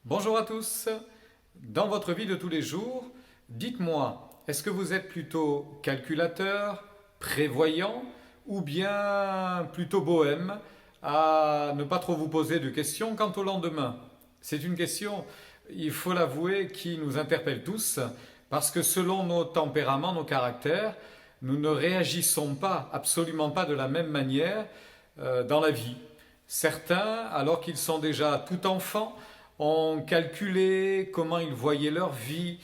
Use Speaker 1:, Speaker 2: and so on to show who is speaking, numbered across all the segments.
Speaker 1: Bonjour à tous. Dans votre vie de tous les jours, dites-moi, est-ce que vous êtes plutôt calculateur, prévoyant ou bien plutôt bohème à ne pas trop vous poser de questions quant au lendemain? C'est une question, il faut l'avouer, qui nous interpelle tous parce que selon nos tempéraments, nos caractères, nous ne réagissons pas, absolument pas de la même manière dans la vie. Certains, alors qu'ils sont déjà tout enfants, ont calculé comment ils voyaient leur vie.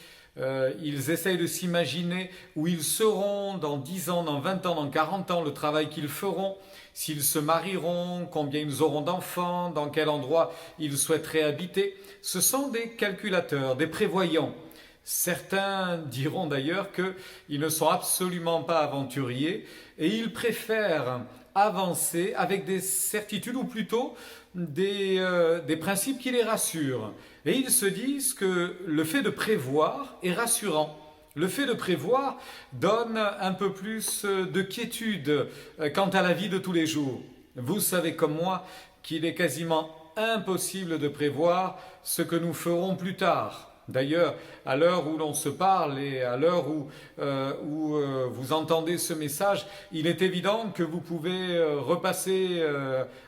Speaker 1: Ils essayent de s'imaginer où ils seront dans 10 ans, dans 20 ans, dans 40 ans, le travail qu'ils feront, s'ils se marieront, combien ils auront d'enfants, dans quel endroit ils souhaiteraient habiter. Ce sont des calculateurs, des prévoyants. Certains diront d'ailleurs qu'ils ne sont absolument pas aventuriers et ils préfèrent avancer avec des certitudes ou plutôt des principes qui les rassurent. Et ils se disent que le fait de prévoir est rassurant. Le fait de prévoir donne un peu plus de quiétude quant à la vie de tous les jours. Vous savez comme moi qu'il est quasiment impossible de prévoir ce que nous ferons plus tard. D'ailleurs, à l'heure où l'on se parle et à l'heure où vous entendez ce message, il est évident que vous pouvez repasser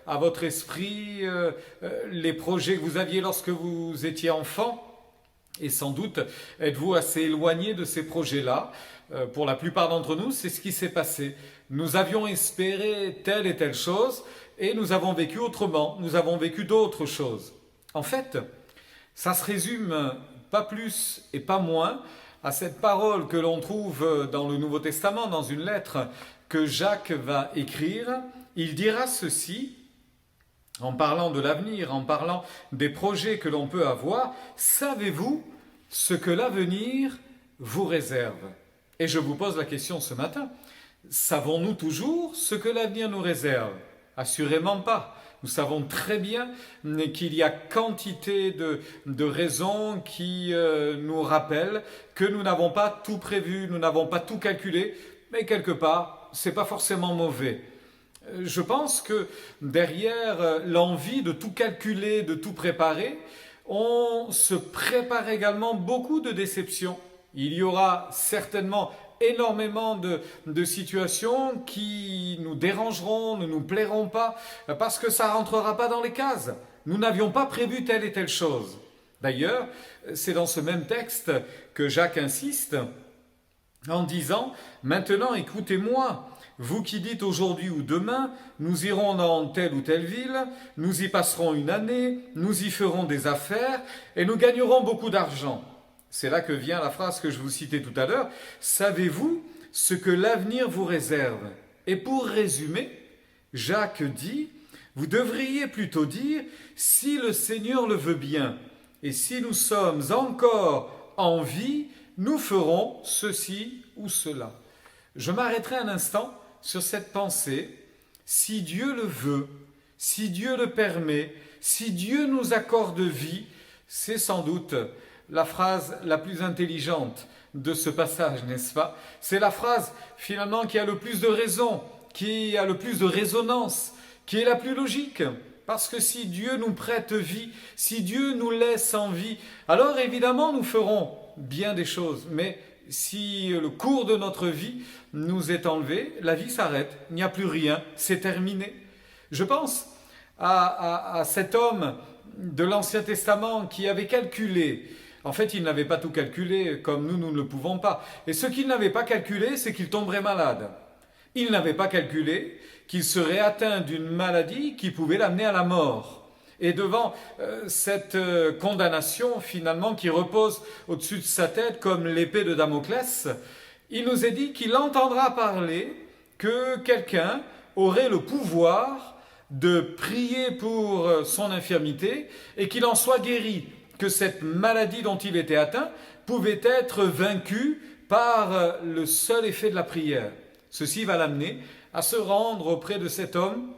Speaker 1: à votre esprit les projets que vous aviez lorsque vous étiez enfant. Et sans doute êtes-vous assez éloigné de ces projets-là. Pour la plupart d'entre nous, c'est ce qui s'est passé. Nous avions espéré telle et telle chose et nous avons vécu autrement. Nous avons vécu d'autres choses. En fait, ça se résume pas plus et pas moins à cette parole que l'on trouve dans le Nouveau Testament, dans une lettre que Jacques va écrire. Il dira ceci, en parlant de l'avenir, en parlant des projets que l'on peut avoir. Savez-vous ce que l'avenir vous réserve? Et je vous pose la question ce matin. Savons-nous toujours ce que l'avenir nous réserve? Assurément pas. Nous savons très bien qu'il y a quantité de raisons qui nous rappellent que nous n'avons pas tout prévu, nous n'avons pas tout calculé, mais quelque part, c'est pas forcément mauvais. Je pense que derrière l'envie de tout calculer, de tout préparer, on se prépare également beaucoup de déceptions. Il y aura certainement énormément de situations qui nous dérangeront, ne nous plairont pas, parce que ça ne rentrera pas dans les cases. Nous n'avions pas prévu telle et telle chose. D'ailleurs, c'est dans ce même texte que Jacques insiste en disant « Maintenant, écoutez-moi, vous qui dites aujourd'hui ou demain, nous irons dans telle ou telle ville, nous y passerons une année, nous y ferons des affaires et nous gagnerons beaucoup d'argent. » C'est là que vient la phrase que je vous citais tout à l'heure. Savez-vous ce que l'avenir vous réserve? Et pour résumer, Jacques dit, vous devriez plutôt dire, si le Seigneur le veut bien, et si nous sommes encore en vie, nous ferons ceci ou cela. Je m'arrêterai un instant sur cette pensée. Si Dieu le veut, si Dieu le permet, si Dieu nous accorde vie, c'est sans doute la phrase la plus intelligente de ce passage, n'est-ce pas? C'est la phrase finalement qui a le plus de raison, qui a le plus de résonance, qui est la plus logique. Parce que si Dieu nous prête vie, si Dieu nous laisse en vie, alors évidemment nous ferons bien des choses. Mais si le cours de notre vie nous est enlevé, la vie s'arrête, il n'y a plus rien, c'est terminé. Je pense à cet homme de l'Ancien Testament qui avait calculé. En fait, il n'avait pas tout calculé comme nous ne le pouvons pas. Et ce qu'il n'avait pas calculé, c'est qu'il tomberait malade. Il n'avait pas calculé qu'il serait atteint d'une maladie qui pouvait l'amener à la mort. Et devant cette condamnation finalement qui repose au-dessus de sa tête comme l'épée de Damoclès, il nous est dit qu'il entendra parler que quelqu'un aurait le pouvoir de prier pour son infirmité et qu'il en soit guéri, que cette maladie dont il était atteint pouvait être vaincue par le seul effet de la prière. Ceci va l'amener à se rendre auprès de cet homme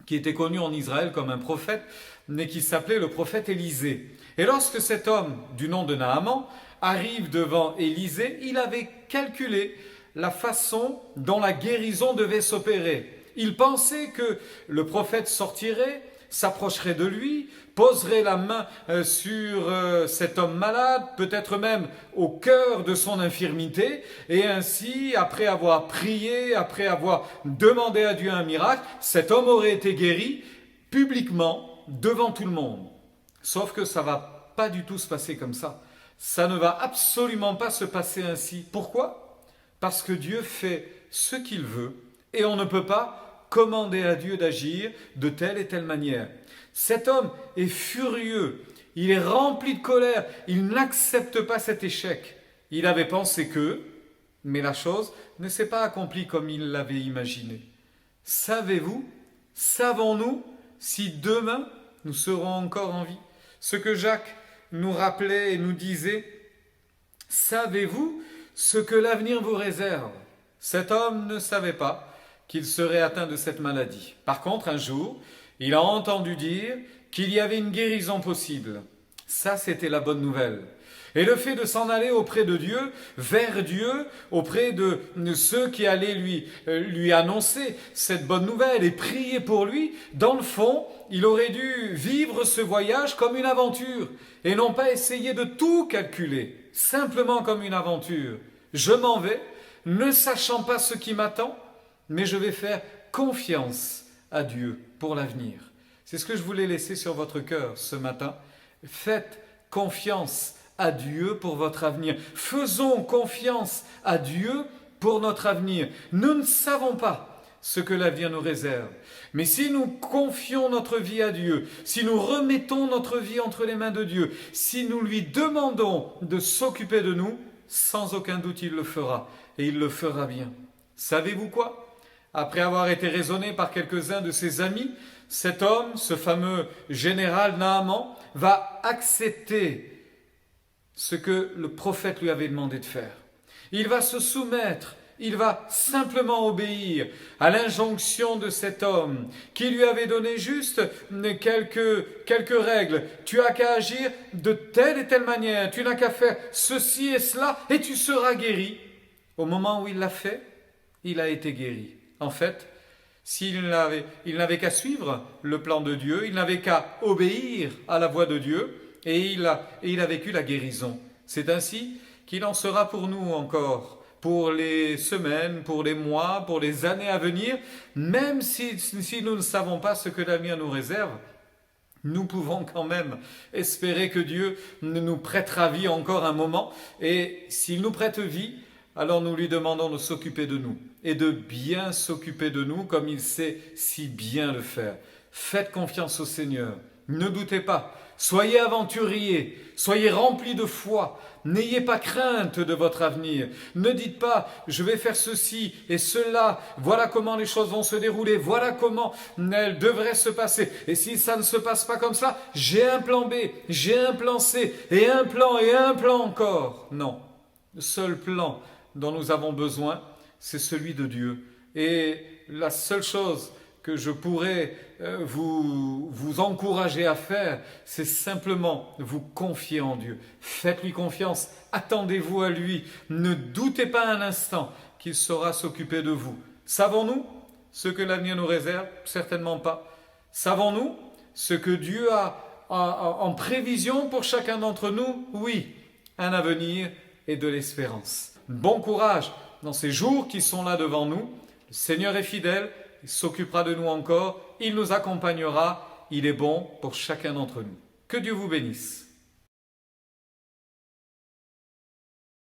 Speaker 1: qui était connu en Israël comme un prophète, mais qui s'appelait le prophète Élisée. Et lorsque cet homme, du nom de Naaman, arrive devant Élisée, il avait calculé la façon dont la guérison devait s'opérer. Il pensait que le prophète sortirait, s'approcherait de lui, poserait la main sur cet homme malade, peut-être même au cœur de son infirmité, et ainsi, après avoir prié, après avoir demandé à Dieu un miracle, cet homme aurait été guéri publiquement devant tout le monde. Sauf que ça ne va pas du tout se passer comme ça. Ça ne va absolument pas se passer ainsi. Pourquoi ? Parce que Dieu fait ce qu'il veut et on ne peut pas commander à Dieu d'agir de telle et telle manière. Cet homme est furieux, il est rempli de colère, il n'accepte pas cet échec. Il avait pensé que, mais la chose ne s'est pas accomplie comme il l'avait imaginé. Savez-vous, savons-nous si demain nous serons encore en vie ? Ce que Jacques nous rappelait et nous disait, savez-vous ce que l'avenir vous réserve ? Cet homme ne savait pas qu'il serait atteint de cette maladie. Par contre, un jour, il a entendu dire qu'il y avait une guérison possible. Ça, c'était la bonne nouvelle. Et le fait de s'en aller auprès de Dieu, vers Dieu, auprès de ceux qui allaient lui annoncer cette bonne nouvelle et prier pour lui, dans le fond, il aurait dû vivre ce voyage comme une aventure et non pas essayer de tout calculer, simplement comme une aventure. Je m'en vais, ne sachant pas ce qui m'attend, mais je vais faire confiance à Dieu pour l'avenir. C'est ce que je voulais laisser sur votre cœur ce matin. Faites confiance à Dieu pour votre avenir. Faisons confiance à Dieu pour notre avenir. Nous ne savons pas ce que l'avenir nous réserve. Mais si nous confions notre vie à Dieu, si nous remettons notre vie entre les mains de Dieu, si nous lui demandons de s'occuper de nous, sans aucun doute il le fera. Et il le fera bien. Savez-vous quoi ? Après avoir été raisonné par quelques-uns de ses amis, cet homme, ce fameux général Naaman, va accepter ce que le prophète lui avait demandé de faire. Il va se soumettre, il va simplement obéir à l'injonction de cet homme qui lui avait donné juste quelques règles. Tu as qu'à agir de telle et telle manière, tu n'as qu'à faire ceci et cela et tu seras guéri. Au moment où il l'a fait, il a été guéri. En fait, il n'avait qu'à suivre le plan de Dieu, il n'avait qu'à obéir à la voix de Dieu et il a vécu la guérison. C'est ainsi qu'il en sera pour nous encore, pour les semaines, pour les mois, pour les années à venir, même si nous ne savons pas ce que l'avenir nous réserve. Nous pouvons quand même espérer que Dieu nous prêtera vie encore un moment et s'il nous prête vie, alors nous lui demandons de s'occuper de nous et de bien s'occuper de nous comme il sait si bien le faire. Faites confiance au Seigneur, ne doutez pas, soyez aventuriers, soyez remplis de foi, n'ayez pas crainte de votre avenir. Ne dites pas je vais faire ceci et cela, voilà comment les choses vont se dérouler, voilà comment elles devraient se passer. Et si ça ne se passe pas comme ça, j'ai un plan B, j'ai un plan C et un plan encore. Non, le seul plan dont nous avons besoin, c'est celui de Dieu. Et la seule chose que je pourrais vous encourager à faire, c'est simplement vous confier en Dieu. Faites-lui confiance, attendez-vous à lui, ne doutez pas un instant qu'il saura s'occuper de vous. Savons-nous ce que l'avenir nous réserve ? Certainement pas. Savons-nous ce que Dieu a en prévision pour chacun d'entre nous ? Oui, un avenir et de l'espérance. Bon courage dans ces jours qui sont là devant nous. Le Seigneur est fidèle, il s'occupera de nous encore, il nous accompagnera, il est bon pour chacun d'entre nous. Que Dieu vous bénisse.